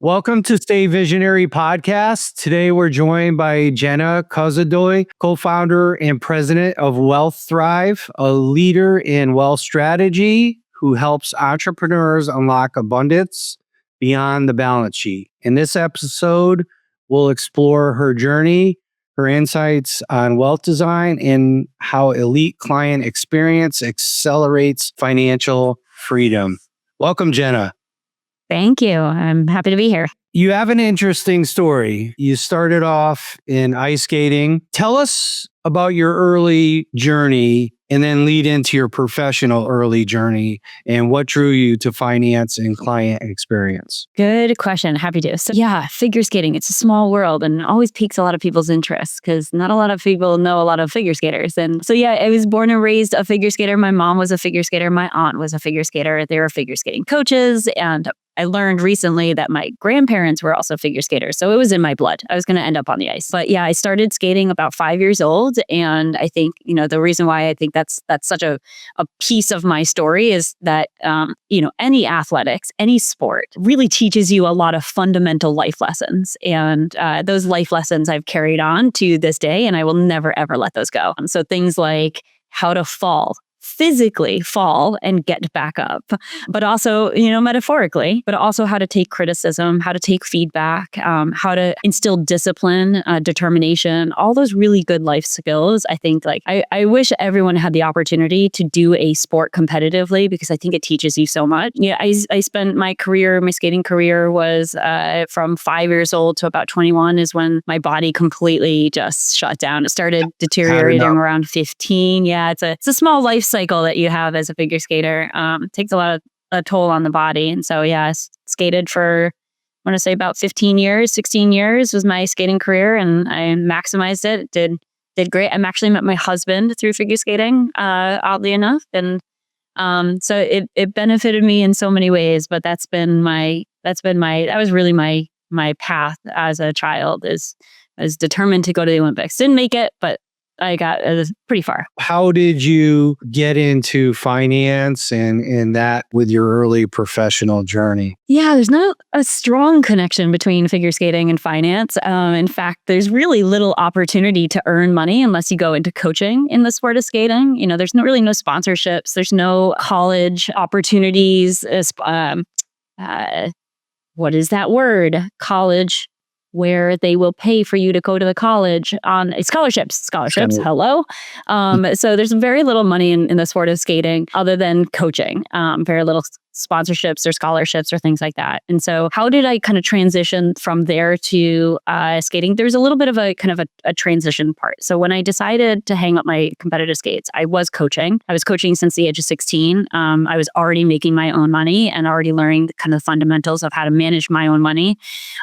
Welcome to Stay Visionary Podcast. Today we're joined by Jenna Kozodoy, co-founder and president of Wealthrive, a leader in wealth strategy who helps entrepreneurs unlock abundance beyond the balance sheet. In this episode, we'll explore her journey, her insights on wealth design, and how elite client experience accelerates financial freedom. Welcome, Jenna. Thank you. I'm happy to be here. You have an interesting story. You started off in ice skating. Tell us about your early journey and then lead into your professional early journey and what drew you to finance and client experience. Good question. Happy to. So figure skating. It's a small world and always piques a lot of people's interest because not a lot of people know a lot of figure skaters. And so, I was born and raised a figure skater. My mom was a figure skater. My aunt was a figure skater. They were figure skating coaches. And I learned recently that my grandparents were also figure skaters. So it was in my blood. I was going to end up on the ice. But I started skating about 5 years old. And I think, the reason why I think that's such a piece of my story is that, any athletics, any sport really teaches you a lot of fundamental life lessons. And those life lessons I've carried on to this day, and I will never, ever let those go. So things like how to physically fall and get back up, but also, metaphorically, but also how to take criticism, how to take feedback, how to instill discipline, determination, all those really good life skills. I think I wish everyone had the opportunity to do a sport competitively because I think it teaches you so much. I spent my skating career was from 5 years old to about 21 is when my body completely just shut down. It started deteriorating around 15. It's a small life cycle that you have as a figure skater. Takes a toll on the body. And so, I skated for, I want to say about 15 years, 16 years was my skating career, and I maximized it. Did great. I actually met my husband through figure skating, oddly enough. And so it benefited me in so many ways, but that was really my path as a child. I was determined to go to the Olympics. Didn't make it, but I got pretty far. How did you get into finance and that with your early professional journey? There's not a strong connection between figure skating and finance. In fact, there's really little opportunity to earn money unless you go into coaching in the sport of skating. There's no sponsorships. There's no college opportunities. What is that word? College, where they will pay for you to go to the college on scholarships. Hello. So there's very little money in the sport of skating other than coaching. Very little sponsorships or scholarships or things like that. And so how did I kind of transition from there to skating? There's a little bit of a kind of a transition part. So when I decided to hang up my competitive skates, I was coaching. I was coaching since the age of 16. I was already making my own money and already learning the kind of fundamentals of how to manage my own money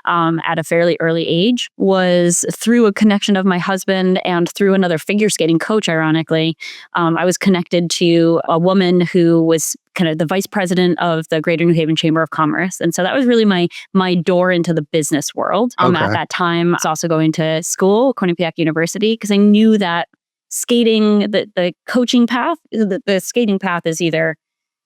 at a fairly early age. Was through a connection of my husband and through another figure skating coach, ironically. I was connected to a woman who was kind of the vice president of the Greater New Haven Chamber of Commerce. And so that was really my door into the business world. At that time, I was also going to school, Quinnipiac University, because I knew that skating, the coaching path, the skating path is either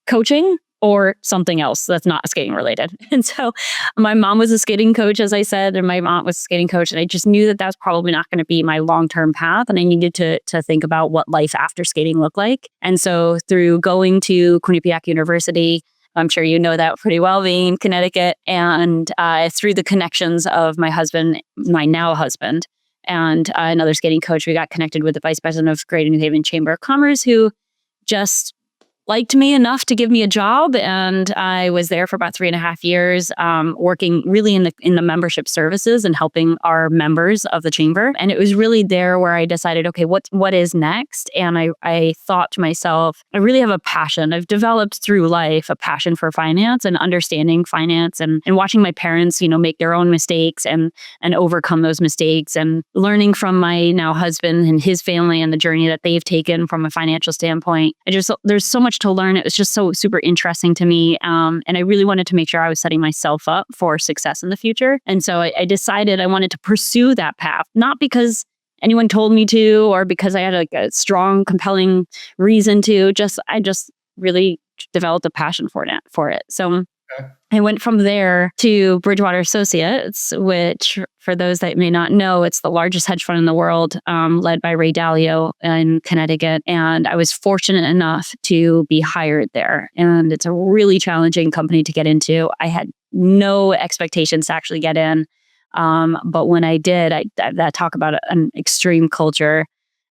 coaching or something else that's not skating related. And so my mom was a skating coach, as I said, and my aunt was a skating coach. And I just knew that that's probably not going to be my long-term path. And I needed to think about what life after skating looked like. And so through going to Quinnipiac University, I'm sure you know that pretty well, being in Connecticut, and through the connections of my husband, my now husband, and another skating coach, we got connected with the vice president of Greater New Haven Chamber of Commerce, who just liked me enough to give me a job. And I was there for about 3.5 years, working really in the membership services and helping our members of the chamber. And it was really there where I decided, okay, what is next? And I thought to myself, I really have a passion. I've developed through life a passion for finance and understanding finance and watching my parents, make their own mistakes and overcome those mistakes, and learning from my now husband and his family and the journey that they've taken from a financial standpoint. There's so much to learn. It was just so super interesting to me. And I really wanted to make sure I was setting myself up for success in the future. And so I decided I wanted to pursue that path, not because anyone told me to, or because I had a strong, compelling reason to. I just really developed a passion for it. So I went from there to Bridgewater Associates, which, for those that may not know, it's the largest hedge fund in the world, led by Ray Dalio in Connecticut. And I was fortunate enough to be hired there. And it's a really challenging company to get into. I had no expectations to actually get in. But when I did, that talk about an extreme culture.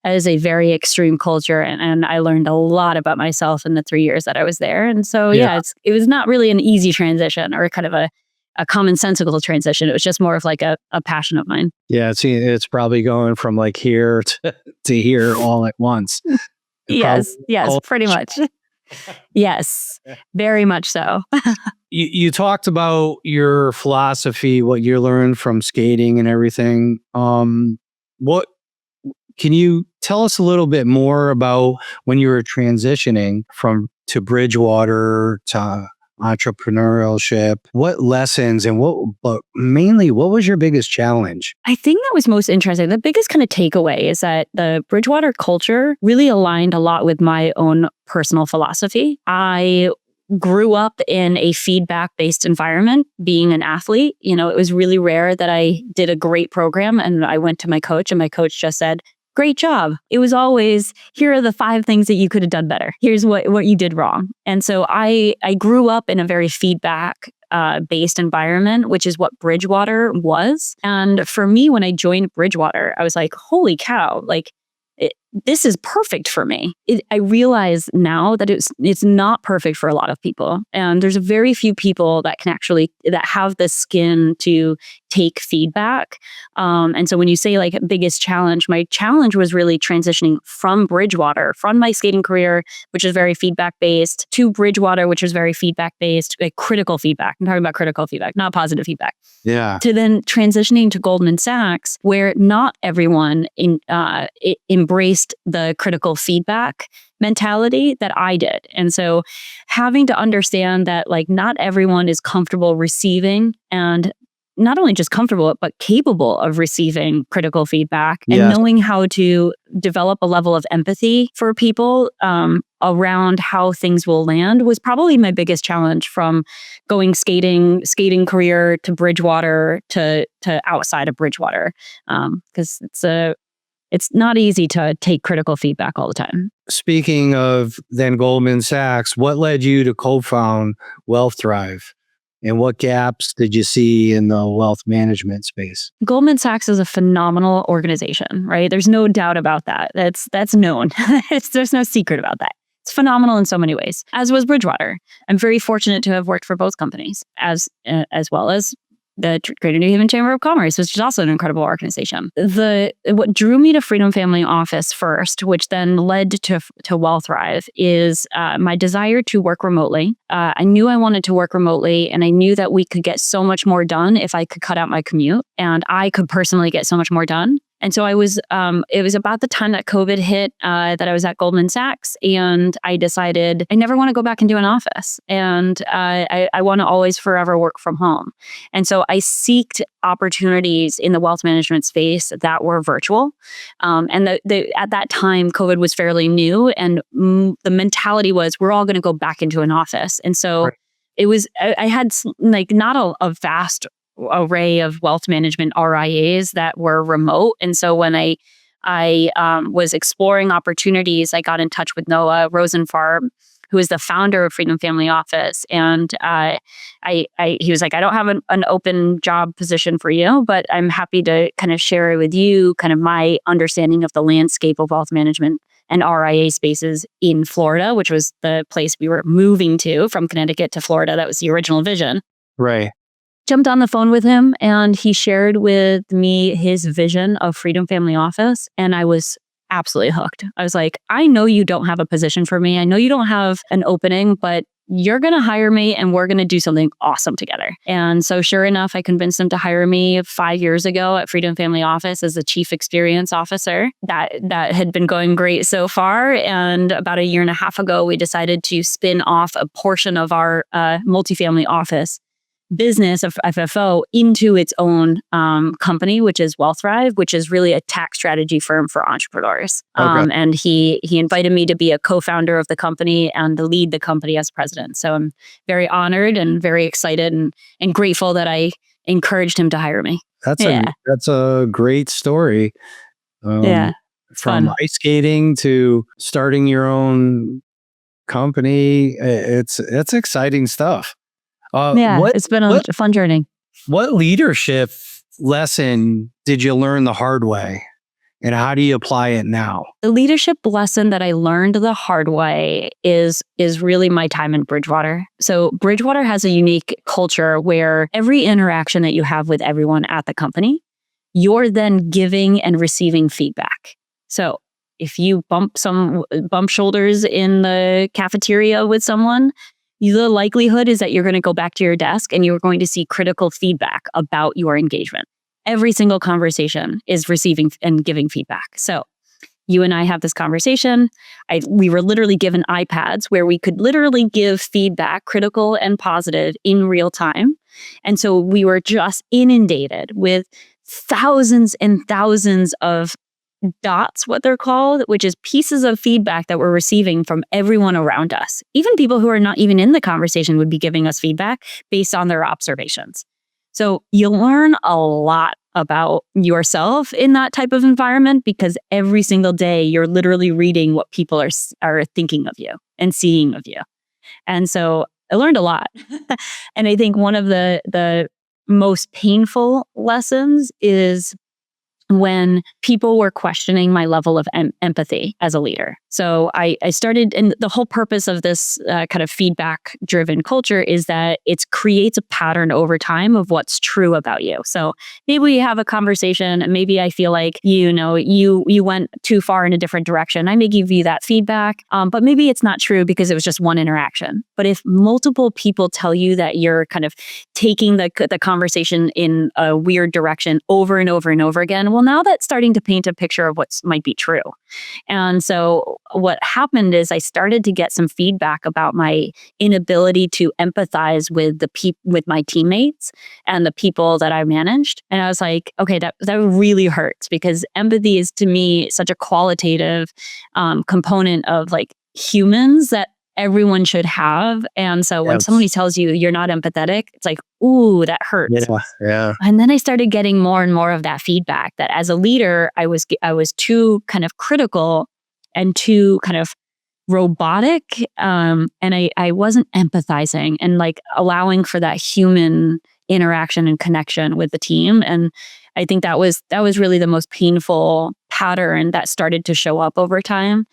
It is a very extreme culture, and I learned a lot about myself in the 3 years that I was there. And so, it was not really an easy transition or kind of a commonsensical transition. It was just more of like a passion of mine. Yeah, it's probably going from like here to here all at once. Yes, pretty much. Yes, very much so. You talked about your philosophy, what you learned from skating and everything. What can you tell us a little bit more about when you were transitioning to Bridgewater to entrepreneurship? What lessons and but mainly, what was your biggest challenge? I think that was most interesting. The biggest kind of takeaway is that the Bridgewater culture really aligned a lot with my own personal philosophy. I grew up in a feedback-based environment, being an athlete. You know, it was really rare that I did a great program and I went to my coach and my coach just said, "Great job." It was always, here are the 5 things that you could have done better. Here's what you did wrong. And so I grew up in a very feedback based environment, which is what Bridgewater was. And for me, when I joined Bridgewater, I was like, holy cow, like this is perfect for me. I realize now that it's not perfect for a lot of people. And there's very few people that can that have the skin to take feedback. And so when you say like biggest challenge, my challenge was really transitioning from Bridgewater, from my skating career, which is very feedback based, to Bridgewater, which is very feedback based, like critical feedback. I'm talking about critical feedback, not positive feedback. Yeah. To then transitioning to Goldman Sachs, where not everyone embraced the critical feedback mentality that I did. And so having to understand that like not everyone is comfortable receiving, and not only just comfortable, but capable of receiving critical feedback, and knowing how to develop a level of empathy for people around how things will land was probably my biggest challenge from going skating career to Bridgewater to outside of Bridgewater. Because it's not easy to take critical feedback all the time. Speaking of then Goldman Sachs, what led you to co-found Wealthrive? And what gaps did you see in the wealth management space? Goldman Sachs is a phenomenal organization, right? There's no doubt about that. That's known. There's no secret about that. It's phenomenal in so many ways, as was Bridgewater. I'm very fortunate to have worked for both companies, as well as the Greater New Haven Chamber of Commerce, which is also an incredible organization. What drew me to Freedom Family Office first, which then led to Wealthrive, is my desire to work remotely. I knew I wanted to work remotely, and I knew that we could get so much more done if I could cut out my commute, and I could personally get so much more done. And so it was about the time that COVID hit that I was at Goldman Sachs, and I decided I never want to go back into an office, and I want to always forever work from home. And so I sought opportunities in the wealth management space that were virtual. And at that time, COVID was fairly new, and the mentality was we're all going to go back into an office. And so it was, I had like not a vast array of wealth management RIAs that were remote. And so when I was exploring opportunities, I got in touch with Noah Rosenfarb, who is the founder of Freedom Family Office. And he was like, I don't have an open job position for you, but I'm happy to kind of share it with you, kind of my understanding of the landscape of wealth management and RIA spaces in Florida, which was the place we were moving to from Connecticut to Florida. That was the original vision. Right. Jumped on the phone with him, and he shared with me his vision of Freedom Family Office, and I was absolutely hooked. I was like, I know you don't have a position for me. I know you don't have an opening, but you're going to hire me and we're going to do something awesome together. And so sure enough, I convinced him to hire me 5 years ago at Freedom Family Office as the chief experience officer. That had been going great so far. And about 1.5 years ago, we decided to spin off a portion of our multifamily office business of FFO into its own company, which is Wealthrive, which is really a tax strategy firm for entrepreneurs. And he invited me to be a co-founder of the company and to lead the company as president. So I'm very honored and very excited and grateful that I encouraged him to hire me. That's a great story. From fun. Ice skating to starting your own company. It's exciting stuff. It's been a fun journey. What leadership lesson did you learn the hard way? And how do you apply it now? The leadership lesson that I learned the hard way is really my time in Bridgewater. So Bridgewater has a unique culture where every interaction that you have with everyone at the company, you're then giving and receiving feedback. So if you bump shoulders in the cafeteria with someone, the likelihood is that you're going to go back to your desk and you're going to see critical feedback about your engagement. Every single conversation is receiving and giving feedback. So you and I have this conversation. We were literally given iPads where we could literally give feedback, critical and positive, in real time. And so we were just inundated with thousands and thousands of dots, what they're called, which is pieces of feedback that we're receiving from everyone around us. Even people who are not even in the conversation would be giving us feedback based on their observations. So you learn a lot about yourself in that type of environment because every single day you're literally reading what people are thinking of you and seeing of you. And so I learned a lot. And I think one of the most painful lessons is when people were questioning my level of empathy as a leader. So I started, and the whole purpose of this kind of feedback-driven culture is that it creates a pattern over time of what's true about you. So maybe we have a conversation, and maybe I feel like, you went too far in a different direction. I may give you that feedback, but maybe it's not true because it was just one interaction. But if multiple people tell you that you're kind of taking the conversation in a weird direction over and over and over again, well, now that's starting to paint a picture of what might be true. And so what happened is I started to get some feedback about my inability to empathize with with my teammates and the people that I managed. And I was like, okay, that really hurts because empathy is to me such a qualitative component of like humans that everyone should have. And so when somebody tells you you're not empathetic, it's like, ooh, that hurts. Yeah. And then I started getting more and more of that feedback that as a leader, I was too kind of critical and too kind of robotic. And I wasn't empathizing and like allowing for that human interaction and connection with the team. And I think that was really the most painful pattern that started to show up over time.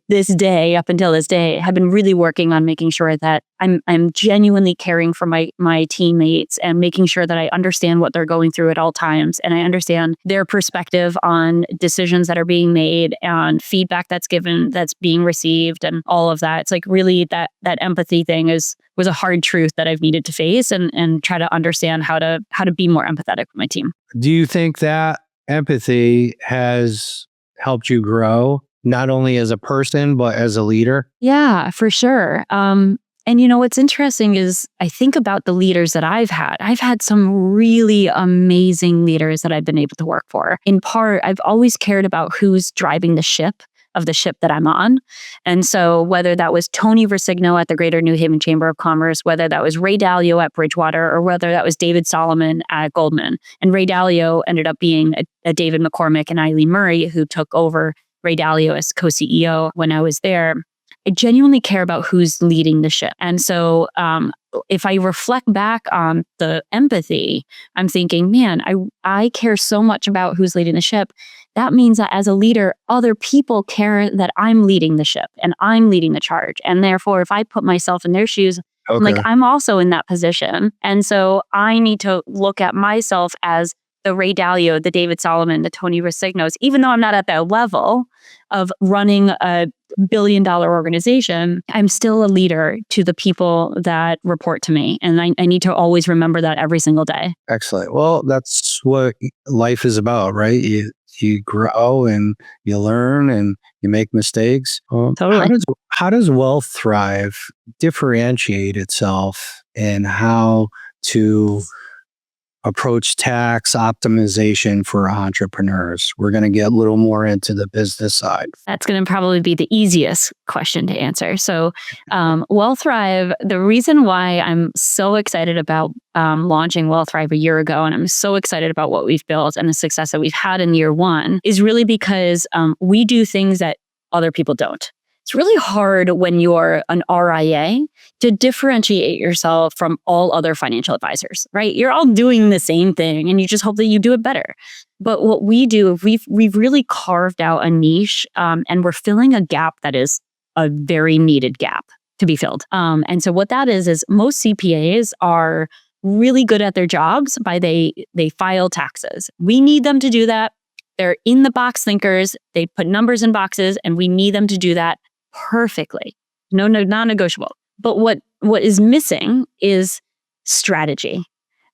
This day, up until this day, have been really working on making sure that I'm genuinely caring for my teammates and making sure that I understand what they're going through at all times. And I understand their perspective on decisions that are being made and feedback that's given, that's being received and all of that. It's like really that empathy thing was a hard truth that I've needed to face and try to understand how to be more empathetic with my team. Do you think that empathy has helped you grow? Not only as a person, but as a leader? Yeah, for sure. And what's interesting is I think about the leaders that I've had. I've had some really amazing leaders that I've been able to work for. In part, I've always cared about who's driving the ship that I'm on. And so whether that was Tony Versigno at the Greater New Haven Chamber of Commerce, whether that was Ray Dalio at Bridgewater, or whether that was David Solomon at Goldman. And Ray Dalio ended up being a David McCormick and Eileen Murray who took over Ray Dalio as co-CEO when I was there. I genuinely care about who's leading the ship. And so if I reflect back on the empathy, I'm thinking, man, I care so much about who's leading the ship. That means that as a leader, other people care that I'm leading the ship and I'm leading the charge. And therefore, if I put myself in their shoes, I'm also in that position. And so I need to look at myself as the Ray Dalio, the David Solomon, the Tony Versignos, even though I'm not at that level of running a billion-dollar organization, I'm still a leader to the people that report to me. And I need to always remember that every single day. Excellent. Well, that's what life is about, right? You grow and you learn and you make mistakes. Totally. How does Wealthrive differentiate itself and how to approach tax optimization for entrepreneurs. We're going to get a little more into the business side. That's going to probably be the easiest question to answer. So, Wealthrive, the reason why I'm so excited about launching Wealthrive a year ago, and I'm so excited about what we've built and the success that we've had in year one, is really because we do things that other people don't. It's really hard when you're an RIA to differentiate yourself from all other financial advisors, right? You're all doing the same thing and you just hope that you do it better. But what we do, we've really carved out a niche and we're filling a gap that is a very needed gap to be filled. And so what that is most CPAs are really good at their jobs by they file taxes. We need them to do that. They're in the box thinkers. They put numbers in boxes and we need them to do that perfectly. No, non-negotiable. But what is missing is strategy,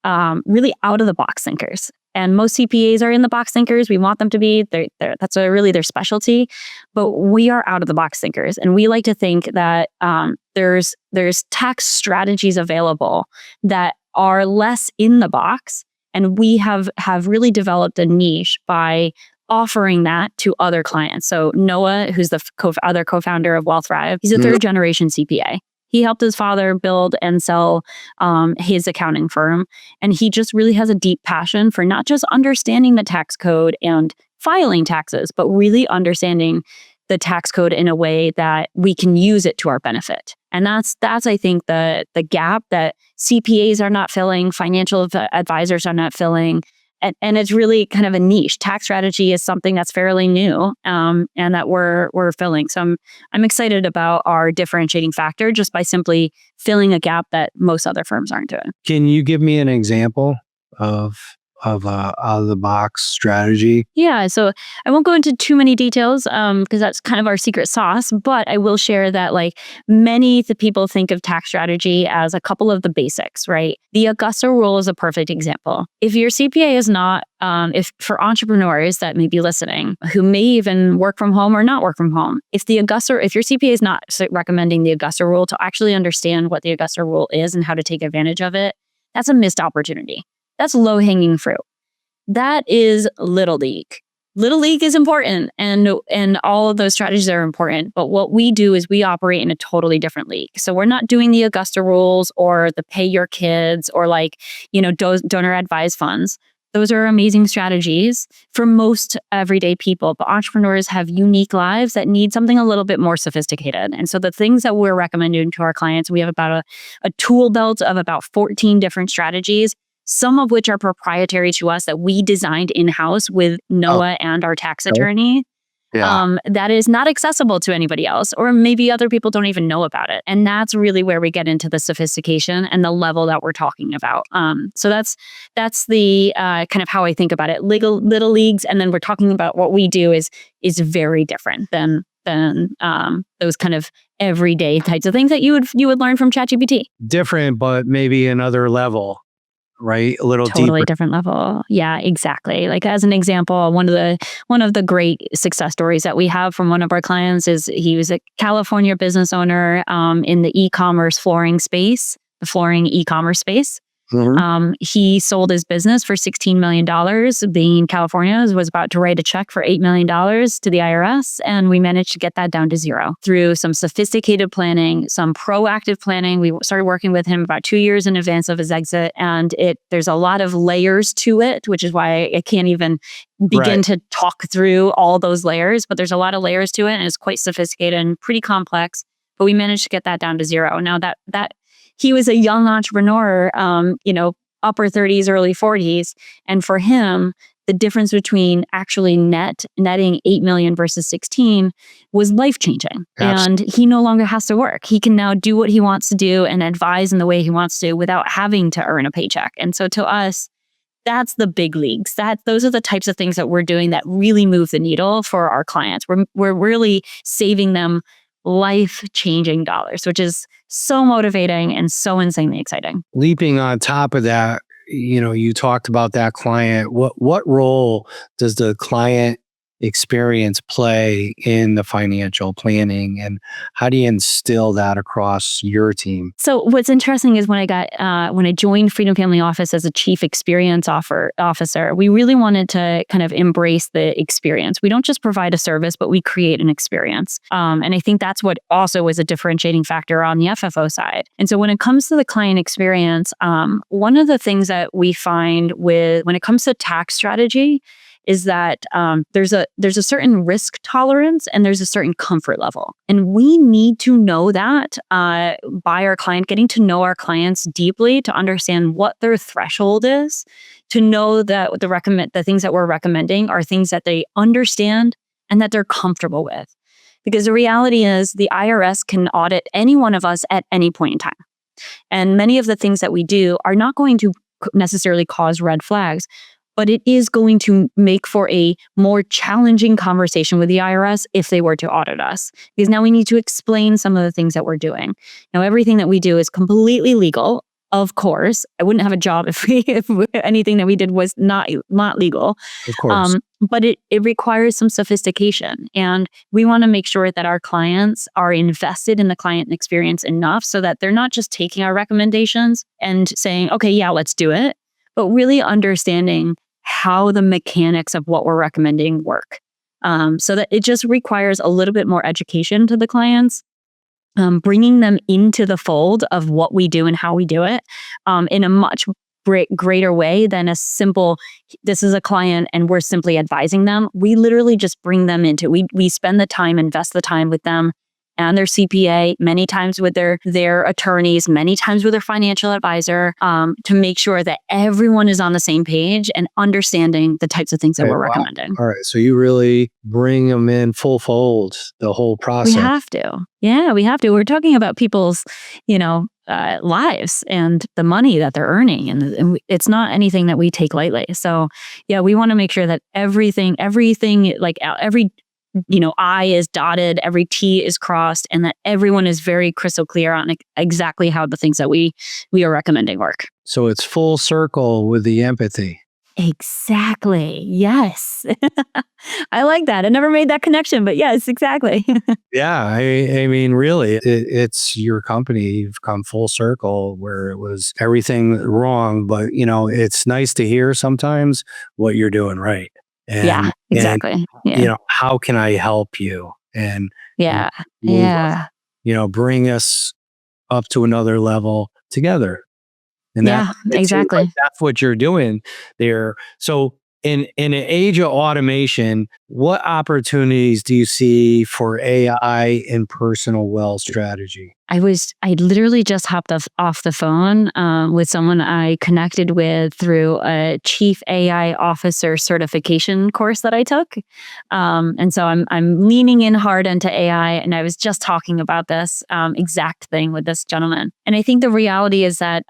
really out of the box thinkers. And most CPAs are in the box thinkers. We want them to be. That's really their specialty. But we are out of the box thinkers, and we like to think that there's tax strategies available that are less in the box, and we have really developed a niche by offering that to other clients. So Noah, who's the other co-founder of Wealthrive, he's a third generation CPA. He helped his father build and sell his accounting firm. And he just really has a deep passion for not just understanding the tax code and filing taxes, but really understanding the tax code in a way that we can use it to our benefit. And that's I think the gap that CPAs are not filling, financial advisors are not filling. And it's really kind of a niche. Tax strategy is something that's fairly new and that we're filling. So I'm excited about our differentiating factor just by simply filling a gap that most other firms aren't doing. Can you give me an example of out of the box strategy? Yeah, so I won't go into too many details because that's kind of our secret sauce, but I will share that many people think of tax strategy as a couple of the basics, right? The Augusta rule is a perfect example. If your CPA is not, if for entrepreneurs that may be listening, who may even work from home or not work from home, if your CPA is not recommending the Augusta rule to actually understand what the Augusta rule is and how to take advantage of it, that's a missed opportunity. That's low-hanging fruit. That is Little League. Little League is important and all of those strategies are important. But what we do is we operate in a totally different league. So we're not doing the Augusta rules or the pay your kids or donor advised funds. Those are amazing strategies for most everyday people, but entrepreneurs have unique lives that need something a little bit more sophisticated. And so the things that we're recommending to our clients, we have about a tool belt of about 14 different strategies, some of which are proprietary to us that we designed in-house with Noah and our tax attorney. Yeah. That is not accessible to anybody else, or maybe other people don't even know about it. And that's really where we get into the sophistication and the level that we're talking about. So that's the kind of how I think about it. Little leagues, and then we're talking about what we do is very different than those kind of everyday types of things that you would learn from ChatGPT. Different, but maybe another level. Right? A little totally deeper. Different level. Yeah, exactly. As an example, one of the great success stories that we have from one of our clients is he was a California business owner in the e-commerce flooring space, the flooring e-commerce space. Mm-hmm. He sold his business for $16 million. Being California, was about to write a check for $8 million to the IRS. And we managed to get that down to zero through some sophisticated planning, some proactive planning. We started working with him about 2 years in advance of his exit. And there's a lot of layers to it, which is why I can't even begin to talk through all those layers. But there's a lot of layers to it, and it's quite sophisticated and pretty complex. But we managed to get that down to zero. Now that he was a young entrepreneur, upper 30s, early 40s. And for him, the difference between actually netting 8 million versus 16 was life-changing. And he no longer has to work. He can now do what he wants to do and advise in the way he wants to without having to earn a paycheck. And so to us, that's the big leagues. Those are the types of things that we're doing that really move the needle for our clients. We're really saving them life-changing dollars, which is so motivating and so insanely exciting. Leaping on top of that, you talked about that client. What role does the client experience play in the financial planning, and how do you instill that across your team? So what's interesting is when I joined Freedom Family Office as a chief experience officer, we really wanted to kind of embrace the experience. We don't just provide a service, but we create an experience. And I think that's what also is a differentiating factor on the FFO side. And so when it comes to the client experience, one of the things that we find when it comes to tax strategy is that there's a certain risk tolerance and there's a certain comfort level. And we need to know that by our client, getting to know our clients deeply to understand what their threshold is, to know that the things that we're recommending are things that they understand and that they're comfortable with. Because the reality is the IRS can audit any one of us at any point in time. And many of the things that we do are not going to necessarily cause red flags, but it is going to make for a more challenging conversation with the IRS if they were to audit us. Because now we need to explain some of the things that we're doing. Now, everything that we do is completely legal. Of course, I wouldn't have a job if anything that we did was not legal. Of course. But it requires some sophistication. And we want to make sure that our clients are invested in the client experience enough so that they're not just taking our recommendations and saying, okay, yeah, let's do it, but really understanding how the mechanics of what we're recommending work. So that it just requires a little bit more education to the clients, bringing them into the fold of what we do and how we do it in a much greater way than a simple, this is a client and we're simply advising them. We literally just bring them into, we spend the time, invest the time with them and their CPA, many times with their attorneys, many times with their financial advisor, to make sure that everyone is on the same page and understanding the types of things that we're recommending. All right. So you really bring them in full fold, the whole process. We have to. Yeah, we have to. We're talking about people's, lives and the money that they're earning. And it's not anything that we take lightly. So yeah, we want to make sure that everything, like every I is dotted, every T is crossed, and that everyone is very crystal clear on exactly how the things that we are recommending work. So it's full circle with the empathy. Exactly. Yes. I like that. I never made that connection, but yes, exactly. Yeah. I mean, really, it's your company. You've come full circle where it was everything wrong, but it's nice to hear sometimes what you're doing right. And, yeah, exactly. How can I help you? And yeah, bring us up to another level together. And exactly. That's what you're doing there. So in an age of automation, what opportunities do you see for AI in personal wealth strategy? I literally just hopped off the phone with someone I connected with through a chief AI officer certification course that I took. And so I'm leaning in hard into AI, and I was just talking about this exact thing with this gentleman. And I think the reality is that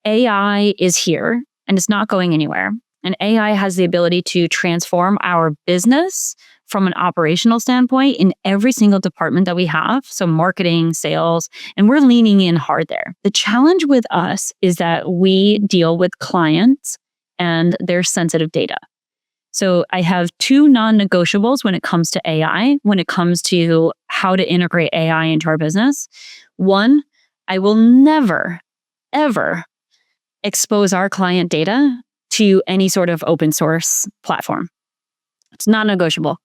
AI is here and it's not going anywhere. And AI has the ability to transform our business from an operational standpoint in every single department that we have. So marketing, sales, and we're leaning in hard there. The challenge with us is that we deal with clients and their sensitive data. So I have two non-negotiables when it comes to AI, when it comes to how to integrate AI into our business. One, I will never, ever expose our client data to any sort of open source platform. It's not negotiable.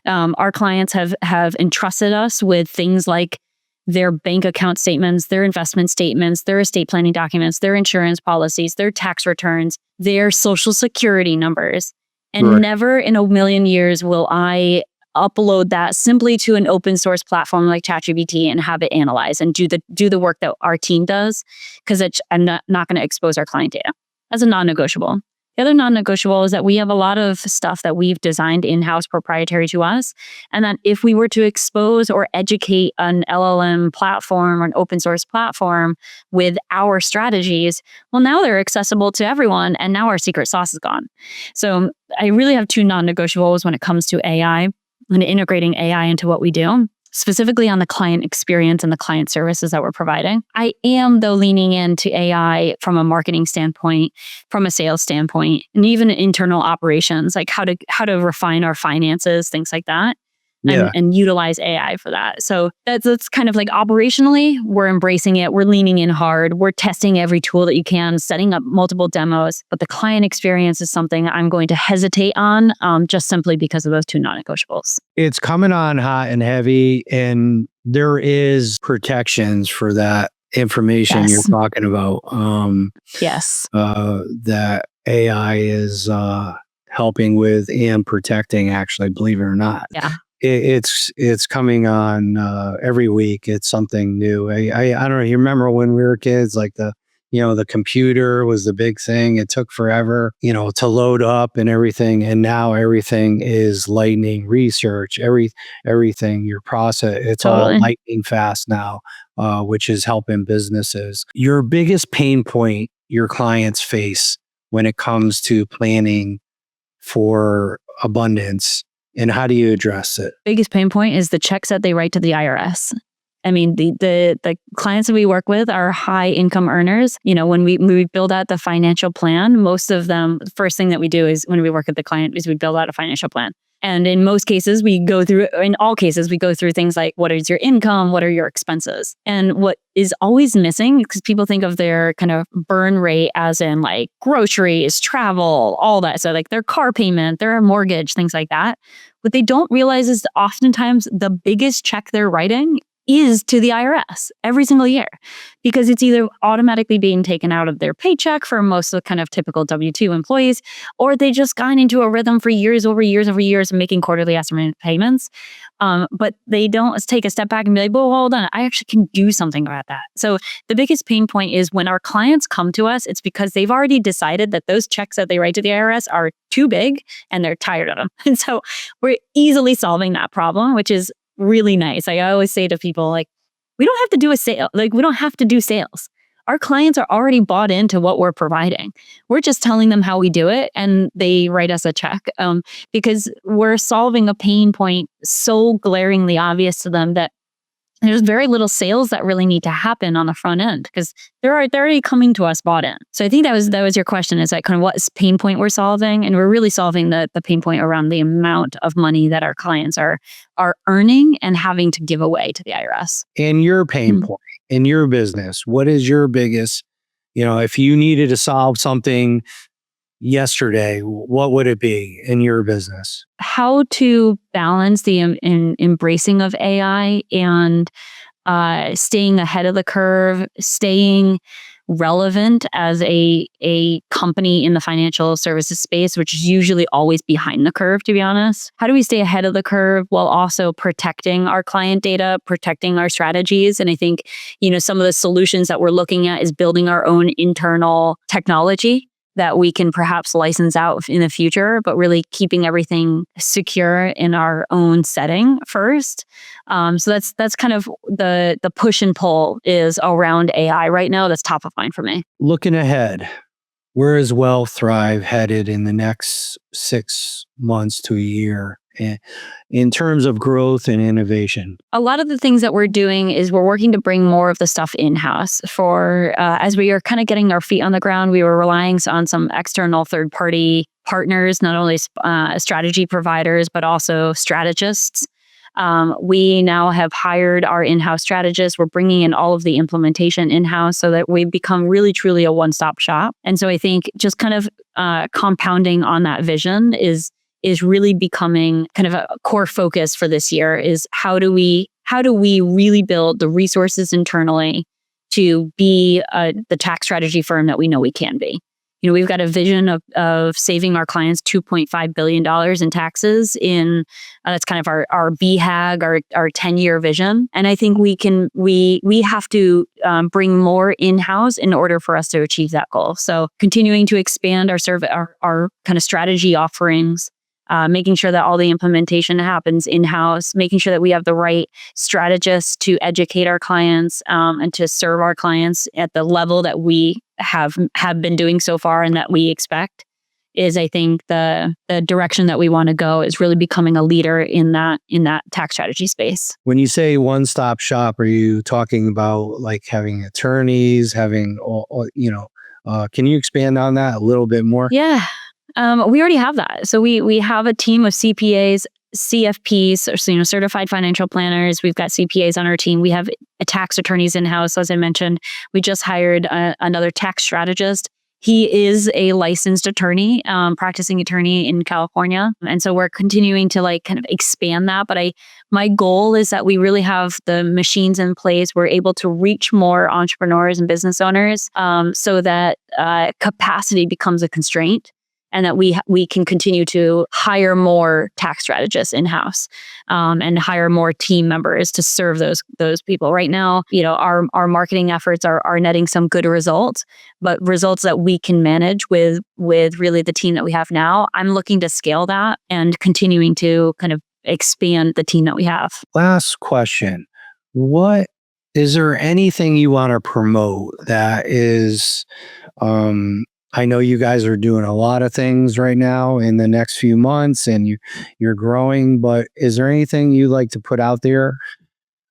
Our clients have entrusted us with things like their bank account statements, their investment statements, their estate planning documents, their insurance policies, their tax returns, their social security numbers. And never in a million years will I upload that simply to an open source platform like ChatGPT and have it analyze and do the work that our team does, because I'm not going to expose our client data. That's a non-negotiable. The other non-negotiable is that we have a lot of stuff that we've designed in-house proprietary to us. And that if we were to expose or educate an LLM platform or an open source platform with our strategies, well, now they're accessible to everyone and now our secret sauce is gone. So I really have two non-negotiables when it comes to AI and integrating AI into what we do. specifically on the client experience and the client services that we're providing. I am, though, leaning into AI from a marketing standpoint, from a sales standpoint, and even internal operations, like how to refine our finances, things like that. Yeah. And utilize AI for that. So that's kind of like operationally, we're embracing it. We're leaning in hard. We're testing every tool that you can, setting up multiple demos. But the client experience is something I'm going to hesitate on just simply because of those two non-negotiables. It's coming on hot and heavy, and there is protections for that information you're talking about. Yes. That AI is helping with and protecting, actually, believe it or not. Yeah. It's coming on every week. It's something new. I don't know. You remember when we were kids, like the computer was the big thing. It took forever, to load up and everything. And now everything is lightning research. Everything your process, it's Totally. all lightning fast now, which is helping businesses. Your biggest pain point your clients face when it comes to planning for abundance, and how do you address it? Biggest pain point is the checks that they write to the IRS. I mean, the clients that we work with are high income earners. When we build out the financial plan, most of them, the first thing that we do is when we work with the client is we build out a financial plan. And in all cases, we go through things like, what is your income? What are your expenses? And what is always missing, because people think of their kind of burn rate as in like groceries, travel, all that. So like their car payment, their mortgage, things like that. What they don't realize is that oftentimes the biggest check they're writing is to the IRS every single year, because it's either automatically being taken out of their paycheck for most of the kind of typical W-2 employees, or they just gotten into a rhythm for years over years of making quarterly estimated payments. But they don't take a step back and be like, well, hold on, I actually can do something about that. So the biggest pain point is when our clients come to us, it's because they've already decided that those checks that they write to the IRS are too big and they're tired of them. And so we're easily solving that problem, which is really nice. I always say to people, like, we don't have to do a sale. Like, we don't have to do sales. Our clients are already bought into what we're providing. We're just telling them how we do it, and they write us a check because we're solving a pain point so glaringly obvious to them that there's very little sales that really need to happen on the front end because they're already coming to us bought in. So I think that was your question, is like kind of what pain point we're solving, and we're really solving the pain point around the amount of money that our clients are earning and having to give away to the IRS. And your pain point in your business, what is your biggest? If you needed to solve something yesterday, what would it be in your business? How to balance the embracing of AI and staying ahead of the curve, staying relevant as a company in the financial services space, which is usually always behind the curve, to be honest. How do we stay ahead of the curve while also protecting our client data, protecting our strategies? And I think, some of the solutions that we're looking at is building our own internal technology that we can perhaps license out in the future, but really keeping everything secure in our own setting first. So that's kind of the push and pull is around AI right now. That's top of mind for me. Looking ahead, where is Wealthrive headed in the next 6 months to a year in terms of growth and innovation? A lot of the things that we're doing is we're working to bring more of the stuff in-house. As we are kind of getting our feet on the ground, we were relying on some external third-party partners, not only strategy providers, but also strategists. We now have hired our in-house strategists. We're bringing in all of the implementation in-house so that we become really, truly a one-stop shop. And so I think just kind of compounding on that vision is really becoming kind of a core focus for this year, is how do we really build the resources internally to be the tax strategy firm that we know we can be. We've got a vision of saving our clients $2.5 billion in taxes that's kind of our BHAG, our 10-year vision. And I think we have to bring more in-house in order for us to achieve that goal. So continuing to expand our kind of strategy offerings, making sure that all the implementation happens in-house, making sure that we have the right strategists to educate our clients and to serve our clients at the level that we have been doing so far and that we expect is, I think, the direction that we want to go, is really becoming a leader in that tax strategy space. When you say one-stop shop, are you talking about like having attorneys, having can you expand on that a little bit more? Yeah. We already have that. So we have a team of CPAs, CFPs, or certified financial planners. We've got CPAs on our team. We have tax attorneys in-house, as I mentioned. We just hired another tax strategist. He is a licensed attorney, practicing attorney in California. And so we're continuing to kind of expand that. But my goal is that we really have the machines in place. We're able to reach more entrepreneurs and business owners, so that capacity becomes a constraint, and that we can continue to hire more tax strategists in-house, and hire more team members to serve those people. Right now, our marketing efforts are netting some good results, but results that we can manage with really the team that we have now. I'm looking to scale that and continuing to kind of expand the team that we have. Last question. Is there anything you want to promote that is, I know you guys are doing a lot of things right now in the next few months, and you're growing, but is there anything you'd like to put out there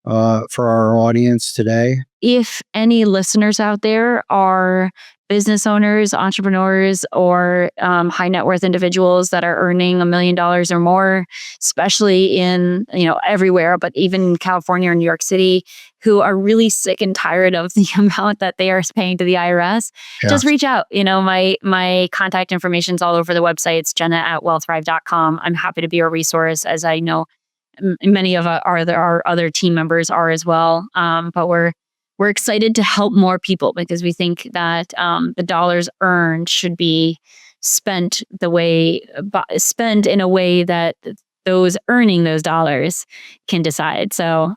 for our audience today? If any listeners out there are business owners, entrepreneurs, or high net worth individuals that are earning $1 million or more, especially in everywhere, but even in California or New York City, who are really sick and tired of the amount that they are paying to the IRS, just reach out. My contact information is all over the website. It's Jenna@wealthrive.com. I'm happy to be a resource, as I know many of our other team members are as well. But we're excited to help more people, because we think that the dollars earned should be spent in a way that those earning those dollars can decide. So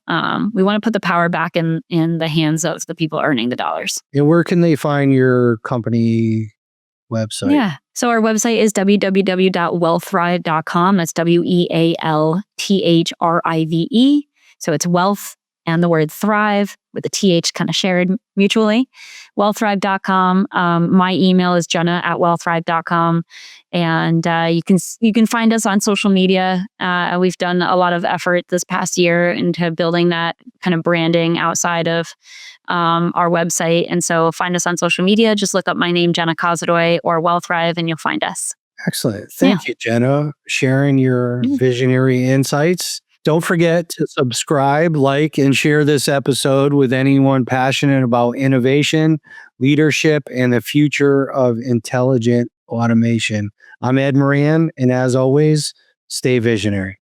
we want to put the power back in the hands of the people earning the dollars. And where can they find your company website? Yeah. So our website is www.wealthrive.com. That's WEALTHRIVE. So it's wealth and the word thrive with the TH kind of shared mutually. Wealthrive.com. My email is Jenna@wealthrive.com. And you can find us on social media. We've done a lot of effort this past year into building that kind of branding outside of our website. And so find us on social media. Just look up my name, Jenna Kozodoy, or Wealthrive, and you'll find us. Excellent. Thank you, Jenna, sharing your visionary insights. Don't forget to subscribe, like, and share this episode with anyone passionate about innovation, leadership, and the future of intelligent automation. I'm Ed Moran, and as always, stay visionary.